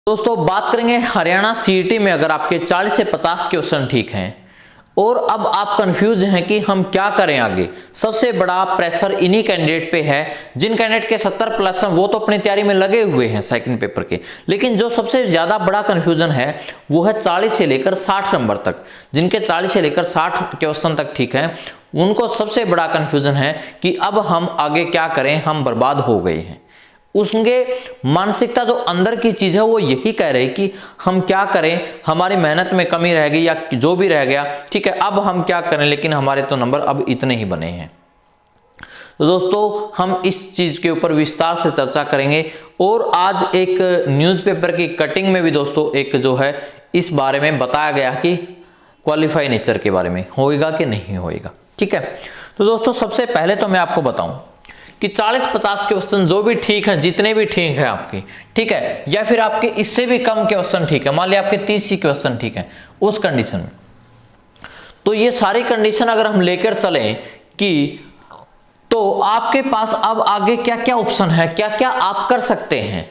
दोस्तों बात करेंगे हरियाणा सीईटी में अगर आपके 40 से 50 क्वेश्चन ठीक हैं और अब आप कंफ्यूज हैं कि हम क्या करें आगे। सबसे बड़ा प्रेशर इन्हीं कैंडिडेट पे है जिन कैंडिडेट के 70 प्लस हैं, वो तो अपनी तैयारी में लगे हुए हैं सेकंड पेपर के। लेकिन जो सबसे ज्यादा बड़ा कंफ्यूजन है वो है 40 से लेकर 60 नंबर तक। जिनके 40 से लेकर 60 क्वेश्चन तक ठीक है उनको सबसे बड़ा कंफ्यूजन है कि अब हम आगे क्या करें, हम बर्बाद हो गए हैं। उसके मानसिकता जो अंदर की चीज है वो यही कह रहे कि हम क्या करें, हमारी मेहनत में कमी रह गई या जो भी रह गया, ठीक है अब हम क्या करें, लेकिन हमारे तो नंबर अब इतने ही बने हैं। तो दोस्तों हम इस चीज के ऊपर विस्तार से चर्चा करेंगे और आज एक न्यूज़पेपर की कटिंग में भी दोस्तों एक जो है इस बारे में बताया गया कि क्वालिफाई नेचर के बारे में होएगा कि नहीं होएगा। ठीक है, तो दोस्तों सबसे पहले तो मैं आपको बताऊं कि 40-50 क्वेश्चन जो भी ठीक है, जितने भी ठीक है आपके, ठीक है, या फिर आपके इससे भी कम क्वेश्चन ठीक है, मान लिया आपके 30 ही क्वेश्चन ठीक है, उस कंडीशन में तो ये सारी कंडीशन अगर हम लेकर चलें कि तो आपके पास अब आगे क्या क्या ऑप्शन है, क्या क्या आप कर सकते हैं,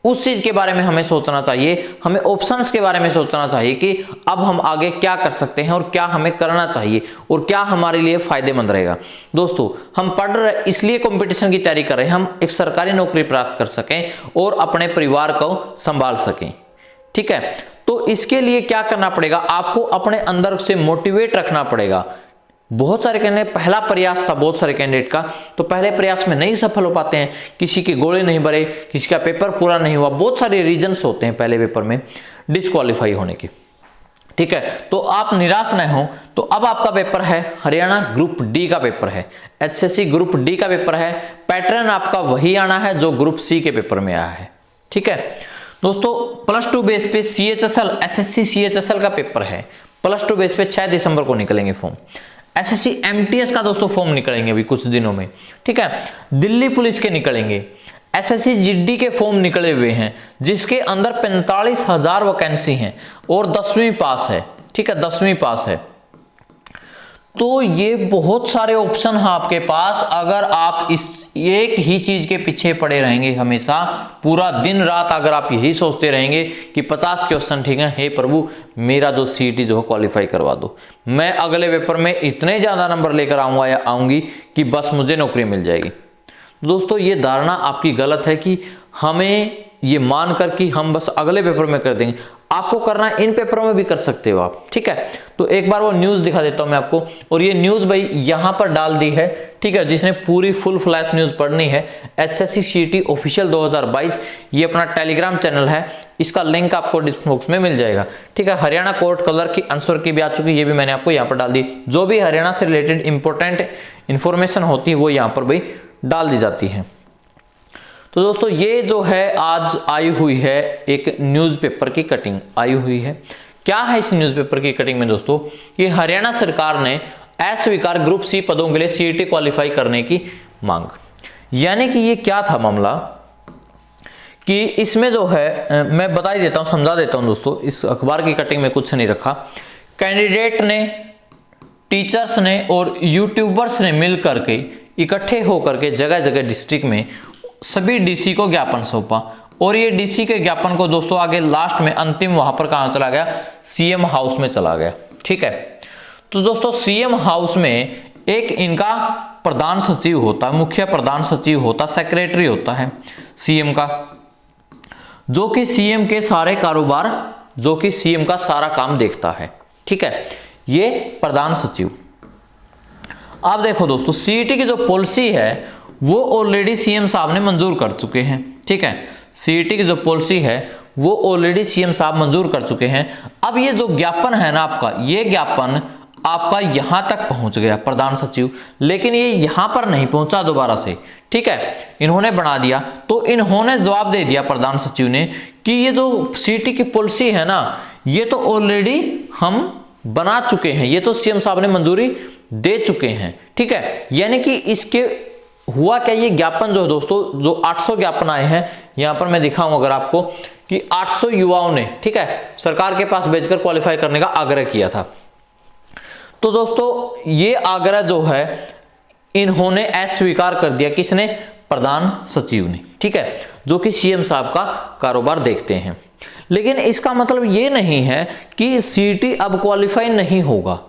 उस चीज के बारे में हमें सोचना चाहिए। हमें ऑप्शंस के बारे में सोचना चाहिए कि अब हम आगे क्या कर सकते हैं और क्या हमें करना चाहिए और क्या हमारे लिए फायदेमंद रहेगा। दोस्तों हम पढ़ रहे इसलिए कंपटीशन की तैयारी कर रहे हैं, हम एक सरकारी नौकरी प्राप्त कर सकें और अपने परिवार को संभाल सकें। ठीक है, तो इसके लिए क्या करना पड़ेगा, आपको अपने अंदर से मोटिवेट रखना पड़ेगा। बहुत सारे कैंडिडेट पहला प्रयास था बहुत सारे कैंडिडेट का, तो पहले प्रयास में नहीं सफल हो पाते हैं, किसी के गोले नहीं भरे, किसी का पेपर पूरा नहीं हुआ, बहुत सारे रीजंस होते हैं पहले पेपर में डिस्क्वालीफाई होने के। ठीक है, तो आप निराश न हो। तो अब आपका पेपर है हरियाणा ग्रुप डी का पेपर है, एचएससी ग्रुप डी का पेपर है। पैटर्न आपका वही आना है जो ग्रुप सी के पेपर में आया है। ठीक है दोस्तों, +2 बेस पे CHSL एसएससी CHSL का पेपर है। +2 बेस पे 6 दिसंबर को निकलेंगे फॉर्म। एसएससी MTS का दोस्तों फॉर्म निकलेंगे अभी कुछ दिनों में। ठीक है, दिल्ली पुलिस के निकलेंगे। एसएससी जीडी के फॉर्म निकले हुए हैं जिसके अंदर 45,000 वैकेंसी हैं और 10वीं पास है। ठीक है, 10वीं पास है। तो ये बहुत सारे ऑप्शन है आपके पास। अगर आप इस एक ही चीज के पीछे पड़े रहेंगे हमेशा पूरा दिन रात, अगर आप यही सोचते रहेंगे कि 50 क्वेश्चन ठीक है, हे प्रभु मेरा जो सीईटी जो है क्वालिफाई करवा दो, मैं अगले पेपर में इतने ज्यादा नंबर लेकर आऊंगा या आऊंगी कि बस मुझे नौकरी मिल जाएगी। दोस्तों ये धारणा आपकी गलत है कि हमें ये मानकर कि हम बस अगले पेपर में कर देंगे। आपको करना है इन पेपरों में भी कर सकते हो आप। ठीक है, तो एक बार वो न्यूज दिखा देता हूं मैं आपको, और ये न्यूज भाई यहां पर डाल दी है। ठीक है, जिसने पूरी फुल फ्लैश न्यूज पढ़नी है, एचएससी सीईटी ऑफिशियल 2022 ये अपना टेलीग्राम चैनल है, इसका लिंक आपको डिस्क्रिप्शन बॉक्स में मिल जाएगा। ठीक है, हरियाणा कोर्ट कलर की आंसर की भी आ चुकी है, ये भी मैंने आपको यहाँ पर डाल दी। जो भी हरियाणा से रिलेटेड इंपॉर्टेंट इंफॉर्मेशन होती है वो यहाँ पर भाई डाल दी जाती है। तो दोस्तों ये जो है आज आई हुई है एक न्यूज़पेपर की कटिंग आई हुई है। क्या है इस न्यूज़पेपर की कटिंग में दोस्तों, कि हरियाणा सरकार ने अस्वीकार ग्रुप सी पदों के लिए सीईटी क्वालिफाई करने की मांग। यानी कि ये क्या था मामला कि इसमें जो है मैं बता ही देता हूं, समझा देता हूं दोस्तों, इस अखबार की कटिंग में कुछ नहीं रखा। कैंडिडेट ने, टीचर्स ने और यूट्यूबर्स ने मिल करके इकट्ठे होकर के जगह जगह डिस्ट्रिक्ट में सभी डीसी को ज्ञापन सौंपा, और ये डीसी के ज्ञापन को दोस्तों आगे लास्ट में अंतिम वहां पर कहां चला गया, सीएम हाउस में चला गया। ठीक है, तो दोस्तों सीएम हाउस में एक इनका प्रधान सचिव होता है, मुख्य प्रधान सचिव होता, सेक्रेटरी होता है सीएम का, जो कि सीएम के सारे कारोबार, जो कि सीएम का सारा काम देखता है। ठीक है, ये प्रधान सचिव। आप देखो दोस्तों सीईटी की जो पॉलिसी है वो ऑलरेडी सीएम साहब ने मंजूर कर चुके हैं। ठीक है, सीईटी की जो पॉलिसी है वो ऑलरेडी सीएम साहब मंजूर कर चुके हैं। अब ये जो ज्ञापन है ना आपका, ये ज्ञापन आपका यहां तक पहुंच गया प्रधान सचिव, लेकिन ये यहां पर नहीं पहुंचा दोबारा से। ठीक है, इन्होंने बना दिया, तो इन्होंने जवाब दे दिया प्रधान सचिव ने कि ये जो सीईटी की पॉलिसी है ना, ये तो ऑलरेडी हम बना चुके हैं, ये तो सीएम साहब ने मंजूरी दे चुके हैं। ठीक है, यानी कि इसके हुआ क्या, ये ज्ञापन जो दोस्तों जो 800 ज्ञापन आए हैं, यहां पर मैं दिखाऊं अगर आपको कि 800 युवाओं ने, ठीक है, सरकार के पास भेजकर क्वालिफाई करने का आग्रह किया था। तो दोस्तों ये आग्रह जो है इन्होंने अस्वीकार कर दिया, किसने, प्रधान सचिव ने। ठीक है, जो कि सीएम साहब का कारोबार देखते हैं। लेकिन इसका मतलब ये नहीं है कि सीईटी अब क्वालिफाई नहीं होगा।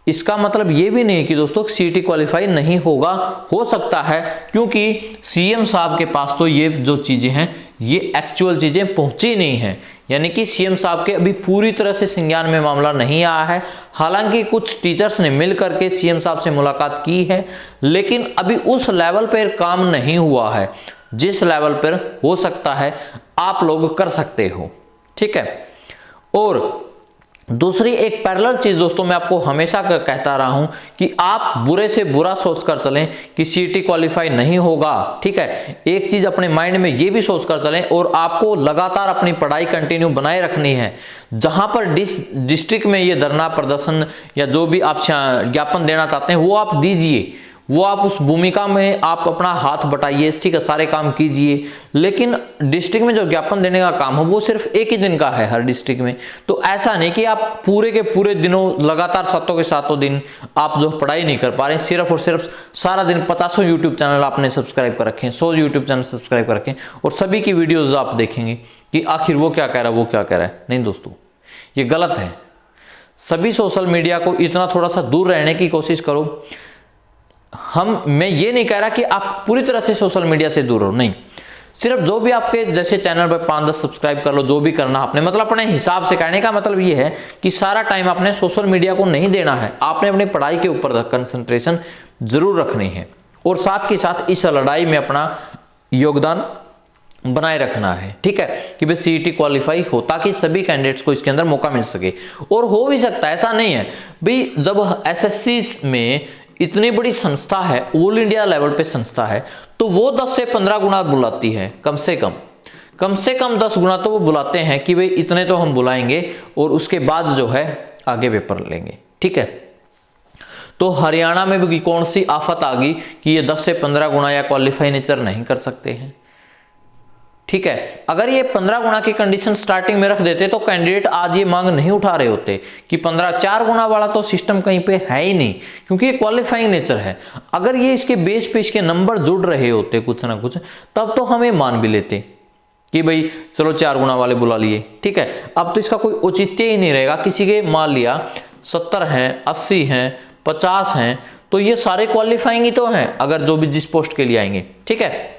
इसका मतलब ये भी नहीं कि दोस्तों सीईटी क्वालिफाई नहीं होगा, हो सकता है, क्योंकि सीएम साहब के पास तो ये जो चीजें हैं ये एक्चुअल चीजें पहुंची नहीं है। यानी कि सीएम साहब के अभी पूरी तरह से संज्ञान में मामला नहीं आया है। हालांकि कुछ टीचर्स ने मिल करके सीएम साहब से मुलाकात की है, लेकिन अभी उस लेवल पर काम नहीं हुआ है जिस लेवल पर हो सकता है आप लोग कर सकते हो। ठीक है। और दूसरी एक पैरेलल चीज दोस्तों मैं आपको हमेशा कहता रहा हूं कि आप बुरे से बुरा सोचकर चलें कि सीईटी क्वालिफाई नहीं होगा। ठीक है, एक चीज अपने माइंड में ये भी सोचकर चलें और आपको लगातार अपनी पढ़ाई कंटिन्यू बनाए रखनी है। जहां पर डिस्ट्रिक्ट में ये धरना प्रदर्शन या जो भी आप ज्ञापन देना चाहते हैं वो आप दीजिए, वो आप उस भूमिका में आप अपना हाथ बटाइए। ठीक है, सारे काम कीजिए। लेकिन डिस्ट्रिक्ट में जो ज्ञापन देने का काम है वो सिर्फ एक ही दिन का है हर डिस्ट्रिक्ट में। तो ऐसा नहीं कि आप पूरे के पूरे दिनों लगातार सातों के सातों दिन आप जो पढ़ाई नहीं कर पा रहे, सिर्फ और सिर्फ सारा दिन 50 यूट्यूब चैनल आपने सब्सक्राइब कर रखे हैं, 100 यूट्यूब चैनल सब्सक्राइब कर रखे हैं और सभी की वीडियोज आप देखेंगे कि आखिर वो क्या कह रहा है, वो क्या कह रहा है। नहीं दोस्तों, ये गलत है। सभी सोशल मीडिया को इतना थोड़ा सा दूर रहने की कोशिश करो। मैं ये नहीं कह रहा कि आप पूरी तरह से सोशल मीडिया से दूर हो, नहीं, सिर्फ जो भी आपके जैसे चैनल पर 5-10 सब्सक्राइब कर लो, जो भी करना आपने, मतलब अपने हिसाब से। कहने का मतलब ये है कि सारा टाइम आपने सोशल मीडिया को नहीं देना है, आपने अपनी पढ़ाई के ऊपर कंसंट्रेशन जरूर रखनी है और साथ के साथ इस लड़ाई में अपना योगदान बनाए रखना है। ठीक है, कि भाई सीईटी क्वालिफाई हो ताकि सभी कैंडिडेट्स को इसके अंदर मौका मिल सके। और हो भी सकता है, ऐसा नहीं है भाई, जब एसएससी में इतनी बड़ी संस्था है, ऑल इंडिया लेवल पे संस्था है, तो वो 10 से 15 गुना बुलाती है, कम से कम 10 गुना तो वो बुलाते हैं कि भाई इतने तो हम बुलाएंगे और उसके बाद जो है आगे पेपर लेंगे। ठीक है, तो हरियाणा में भी कौन सी आफत आ गई कि ये 10 से 15 गुना या क्वालिफाई नेचर नहीं कर सकते हैं। ठीक है, अगर ये 15 गुना की कंडीशन स्टार्टिंग में रख देते तो कैंडिडेट आज ये मांग नहीं उठा रहे होते कि 4 गुना वाला तो सिस्टम कहीं पे है ही नहीं, क्योंकि ये क्वालिफाइंग नेचर है। अगर ये इसके बेस पे इसके नंबर जुड़ रहे होते कुछ ना कुछ, तब तो हमें मान भी लेते कि भाई चलो 4 गुना वाले बुला लिए। ठीक है, अब तो इसका कोई औचित्य ही नहीं रहेगा। किसी के मान लिया 70 हैं, 80 हैं, 50 हैं, तो ये सारे क्वालिफाइंग ही तो हैं अगर जो भी जिस पोस्ट के लिए आएंगे। ठीक है,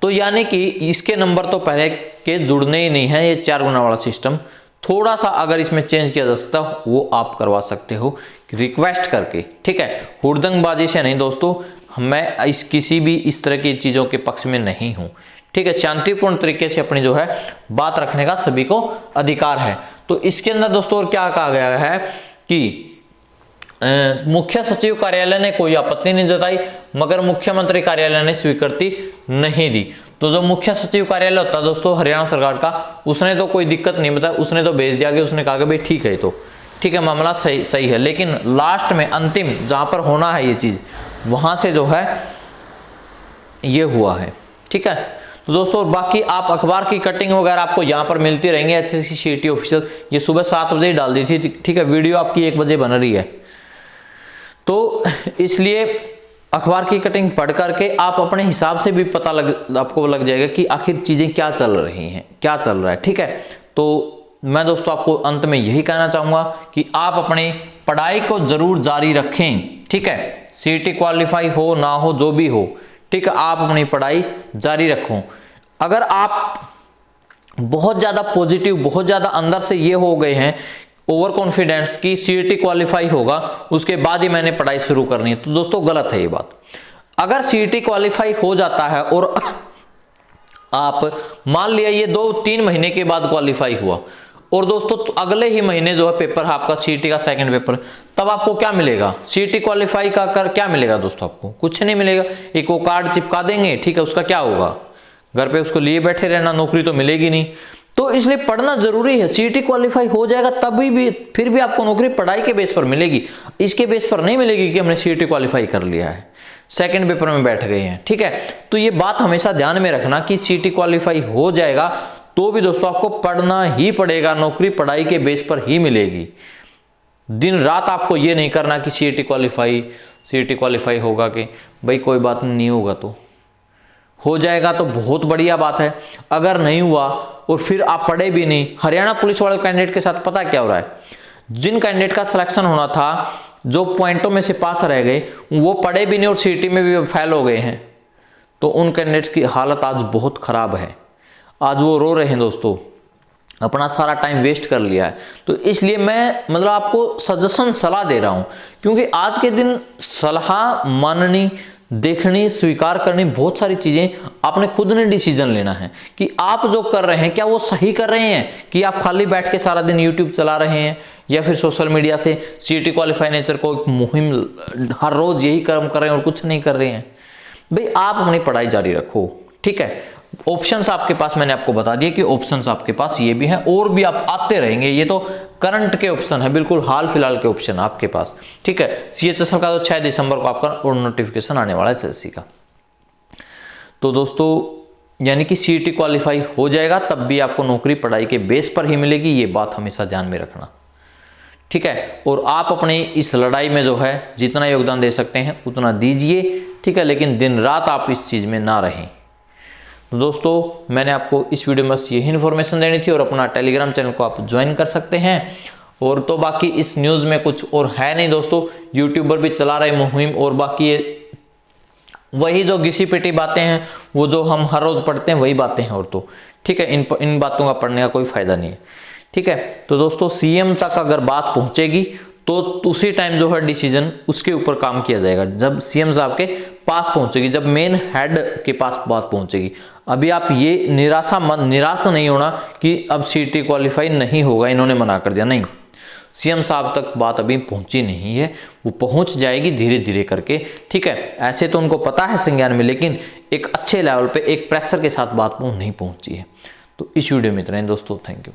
तो यानी कि इसके नंबर तो पहले के जुड़ने ही नहीं है। ये 4 गुना वाला सिस्टम थोड़ा सा अगर इसमें चेंज किया जा सकता वो आप करवा सकते हो रिक्वेस्ट करके। ठीक है, हुड़दंगबाजी से नहीं दोस्तों, मैं किसी भी इस तरह की चीजों के पक्ष में नहीं हूं। ठीक है, शांतिपूर्ण तरीके से अपनी जो है बात रखने का सभी को अधिकार है। तो इसके अंदर दोस्तों और क्या कहा गया है कि मुख्य सचिव कार्यालय ने कोई आपत्ति नहीं जताई, मगर मुख्यमंत्री कार्यालय ने स्वीकृति नहीं दी। तो जो मुख्य सचिव कार्यालय होता है दोस्तों हरियाणा सरकार का, उसने तो कोई दिक्कत नहीं बताई, उसने तो भेज दिया कि उसने कहा कि भाई ठीक है, तो ठीक है, मामला सही है। लेकिन लास्ट में अंतिम जहां पर होना है ये चीज, वहां से जो है ये हुआ है। ठीक है, तो दोस्तों बाकी आप अखबार की कटिंग वगैरह आपको यहाँ पर मिलती रहेंगे। एचएससी सीईटी ऑफिशियल, ये सुबह 7 बजे ही डाल दी थी। ठीक है, वीडियो आपकी 1 बजे बन रही है, तो इसलिए अखबार की कटिंग पढ़ करके आप अपने हिसाब से भी पता आपको लग जाएगा कि आखिर चीजें क्या चल रही हैं, क्या चल रहा है। ठीक है, तो मैं दोस्तों आपको अंत में यही कहना चाहूंगा कि आप अपनी पढ़ाई को जरूर जारी रखें। ठीक है, सीईटी क्वालिफाई हो ना हो जो भी हो, ठीक है, आप अपनी पढ़ाई जारी रखो। अगर आप बहुत ज्यादा पॉजिटिव, बहुत ज्यादा अंदर से ये हो गए हैं ओवर कॉन्फिडेंस की सीईटी क्वालिफाई होगा उसके बाद ही मैंने पढ़ाई शुरू करनी है, तो दोस्तों गलत है ये बात। अगर सीईटी क्वालिफाई हो जाता है और आप मान लिया ये 2-3 महीने के बाद क्वालिफाई हुआ और दोस्तों अगले ही महीने जो है पेपर है आपका सीईटी का सेकंड पेपर, तब आपको क्या मिलेगा? सीईटी क्वालिफाई का कर क्या मिलेगा दोस्तों? आपको कुछ नहीं मिलेगा। एक वो कार्ड चिपका देंगे, ठीक है, उसका क्या होगा? घर पे उसको लिए बैठे रहना, नौकरी तो मिलेगी नहीं। तो इसलिए पढ़ना जरूरी है। सीईटी क्वालिफाई हो जाएगा तभी भी फिर भी आपको नौकरी पढ़ाई के बेस पर मिलेगी, इसके बेस पर नहीं मिलेगी कि हमने सीईटी क्वालिफाई कर लिया है, सेकंड पेपर में बैठ गए हैं। ठीक है, तो ये बात हमेशा ध्यान में रखना कि सीईटी क्वालिफाई हो जाएगा तो भी दोस्तों आपको पढ़ना ही पड़ेगा, नौकरी पढ़ाई के बेस पर ही मिलेगी। दिन रात आपको ये नहीं करना कि सीईटी क्वालिफाई होगा कि भाई कोई बात नहीं होगा तो हो जाएगा तो बहुत बढ़िया बात है, अगर नहीं हुआ और फिर आप पढ़े भी नहीं, हरियाणा पुलिस वाले कैंडिडेट के साथ पता क्या हो रहा है, जिन कैंडिडेट का सिलेक्शन होना था, जो पॉइंटों में से पास रह गए, वो पढ़े भी नहीं और सीटी में भी फेल हो गए हैं। तो उन कैंडिडेट की हालत आज बहुत खराब है, आज वो रो रहे हैं दोस्तों, अपना सारा टाइम वेस्ट कर लिया है। तो इसलिए मैं मतलब आपको सजेशन सलाह दे रहा हूं, क्योंकि आज के दिन सलाह माननी, देखनी, स्वीकार करनी, बहुत सारी चीजें आपने खुद ने डिसीजन लेना है कि आप जो कर रहे हैं क्या वो सही कर रहे हैं, कि आप खाली बैठ के सारा दिन यूट्यूब चला रहे हैं या फिर सोशल मीडिया से सीटी क्वालिफाई नेचर को एक मुहिम हर रोज यही काम कर रहे हैं और कुछ नहीं कर रहे हैं। भाई आप अपनी पढ़ाई जारी रखो, ठीक है। ऑप्शंस आपके पास मैंने आपको बता दिया कि ऑप्शंस आपके पास ये भी हैं और भी आप आते रहेंगे, ये तो करंट के ऑप्शन है, बिल्कुल हाल फिलहाल के ऑप्शन आपके पास, ठीक है। सीएचएसएल का तो 6 दिसंबर को आपका और नोटिफिकेशन आने वाला है एसएससी का। तो दोस्तों यानी कि सीईटी क्वालिफाई हो जाएगा तब भी आपको नौकरी पढ़ाई के बेस पर ही मिलेगी, ये बात हमेशा ध्यान में रखना, ठीक है। और आप अपनी इस लड़ाई में जो है जितना योगदान दे सकते हैं उतना दीजिए, ठीक है, लेकिन दिन रात आप इस चीज में ना रहें। तो दोस्तों मैंने आपको इस वीडियो में बस यही इन्फॉर्मेशन देनी थी और अपना टेलीग्राम चैनल को आप ज्वाइन कर सकते हैं। और तो बाकी इस न्यूज़ में कुछ और है नहीं दोस्तों, यूट्यूबर भी चला रहे मुहिम और बाकी वही जो घिसी पिटी बातें हैं वो जो हम हर रोज पढ़ते हैं वही बातें हैं, और तो ठीक है, इन बातों का पढ़ने का कोई फायदा नहीं है, ठीक है। तो दोस्तों सीएम तक अगर बात पहुंचेगी तो उसी टाइम जो है डिसीजन उसके ऊपर काम किया जाएगा, जब सीएम साहब के पास पहुंचेगी, जब मेन हेड के पास बात पहुंचेगी। अभी आप ये निराश नहीं होना कि अब सीटी क्वालिफाई नहीं होगा, इन्होंने मना कर दिया, नहीं, सीएम साहब तक बात अभी पहुंची नहीं है, वो पहुंच जाएगी धीरे धीरे करके, ठीक है। ऐसे तो उनको पता है संज्ञान में, लेकिन एक अच्छे लेवल पे एक प्रेशर के साथ बात नहीं पहुंची है। तो इस वीडियो में इतना ही दोस्तों, थैंक यू।